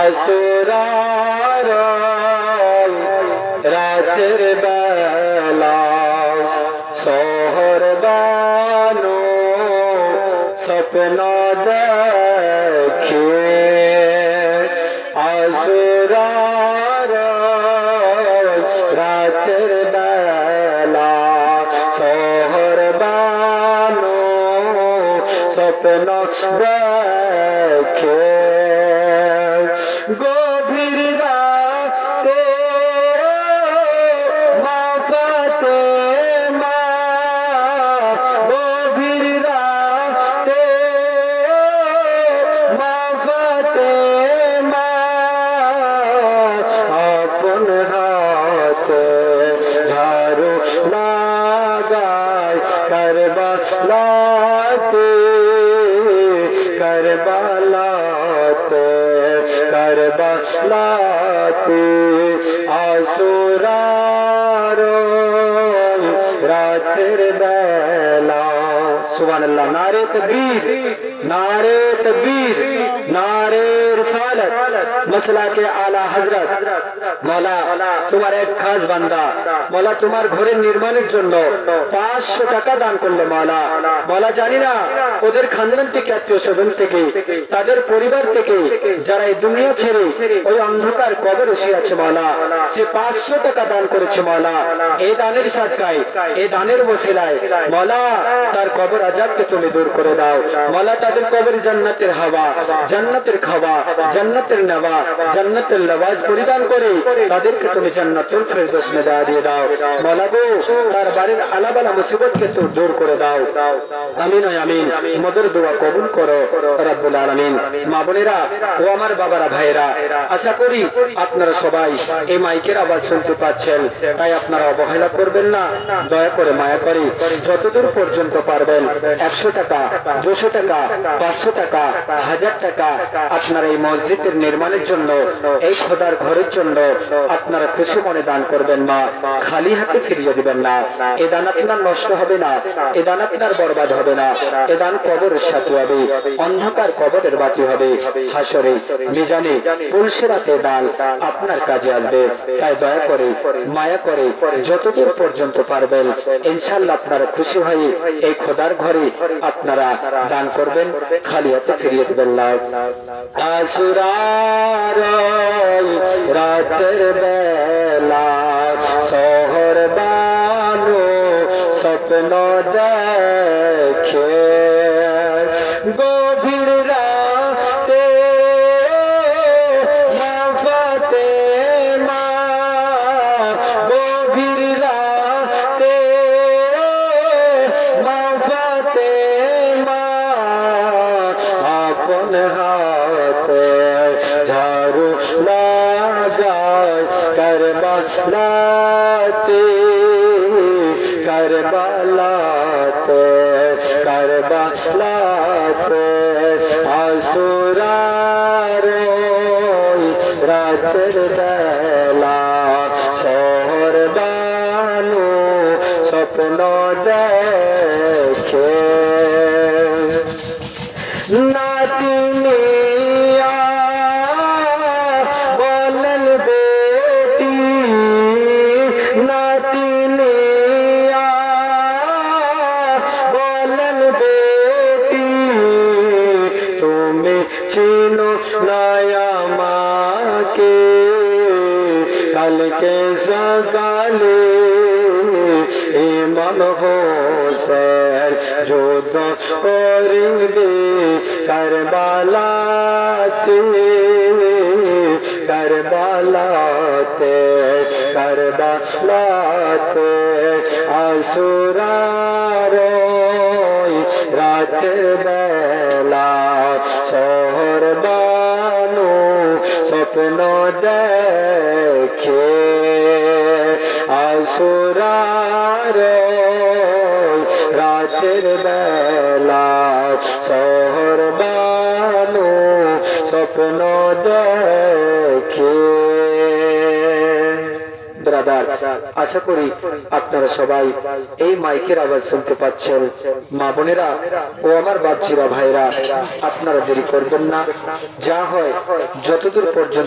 আসুরার রাতের বেলা শহর বানো স্বপ্ন দেখে আসুরার রাতের বেলা শহর বানো স্বপ্ন দেখে গভীর রাতে মা ফাতেমা গভীর রাতে মা ফাতেমা আপন হাতে ঝাড়ু লাগায় করবলাতে করবলাতে করবলাতে আসুরার রাতের বেলা সুবহানাল্লাহ নারে তাকবীর नारे तकबीर नारे रिसालत मसला के आला हजरत मौला तुम्हार एक खास बंदा मौला तुम्हार घरेর নির্মাণের জন্য 500 টাকা দান করলো মौला मौला জানি না ওদের খানদান থেকে আত্মীয় স্বজন থেকে তাদের পরিবার থেকে যারা এই দুনিয়া ছেড়ে ওই অন্ধকার কবরে শুয়ে আছে মौला সে 500 টাকা দান করেছে মौला এই দানের সাদকায় এই দানের ওসিলায় মौला তার কবর আযাবকে তুমি দূর করে দাও मौला তাদের কবরে জান্নাতের হাওয়া জান্নাতের খাওয়া জান্নাতের নেওয়া জান্নাতের লওয়াজ পরিদান করে তাদেরকে তুমি জান্নাতুল ফেরদৌস মে দিয়ে দাও মওলা গো তার বাড়ির আলাবালা মুসিবতকে তো দূর করে দাও আমিন আমিন মদের দোয়া কবুল করো রব্বুল আলামিন মা বোনেরা ও আমার বাবারা ভাইরা আশা করি আপনারা সবাই এই মাইকের আওয়াজ শুনতে পাচ্ছেন তাই আপনারা অবহেলা করবেন না দয়া করে মায়া করে যতদূর পর্যন্ত পারবেন 100 টাকা 200 টাকা 500 টাকা 1000 টাকা আপনারা এই মসজিদের নির্মাণের জন্য এই খোদার ঘরের জন্য আপনারা খুশি মনে দান করবেন না খালি হাতে ফিরিয়ে দিবেন না এই দান আপনার নষ্ট হবে না এই দান আপনার বরবাদ হবে না এই দান কবরের সাথে হবে অন্ধকার কবরের বাতি হবে হাসরে মিজানে পুলসিরাতে দান আপনার কাজে আসবে তাই দয়া করে মায়া করে যতদূর পর্যন্ত পারবেন ইনশাআল্লাহ আপনারা খুশি হয়ে এই খোদার ঘরে আপনারা দান করবেন খালি হাতে ফিরিয়ে দিবেন না আসুরার রাতের বেলা শহর বানো স্বপ্ন দেখে গভীর রাতে মা ফাতেমা গভীর রাতে মা ফাতেমা আপন হাতে ঝাড়ু লাগায় করবলাতে করবলাতে করবলাতে আসুরার রাতের বেলা শহর বানো স্বপ্ন দেখে নাতিনিয়া বলেন বেটি নাতিনিয়া বলেন বেটি তুমি চিনো না আমাকে কালকে সকালে ইমাম হোসেন যুদ্ধ করিবে করবলাতে করবলাতে করবলাতে আসুরার রাতের বেলা শহর বানো স্বপ্ন দেখে আসুরার রাতের বেলা শহর বানো স্বপ্ন দেখে বিরাদার, আশা করি আপনারা সবাই এই মাইকের আওয়াজ শুনতে পাচ্ছেন। মা বোনেরা ও আমার বাচ্চারা ভাইরা, আপনারা দেরি করবেন না। যা হয় যতদূর পর্যন্ত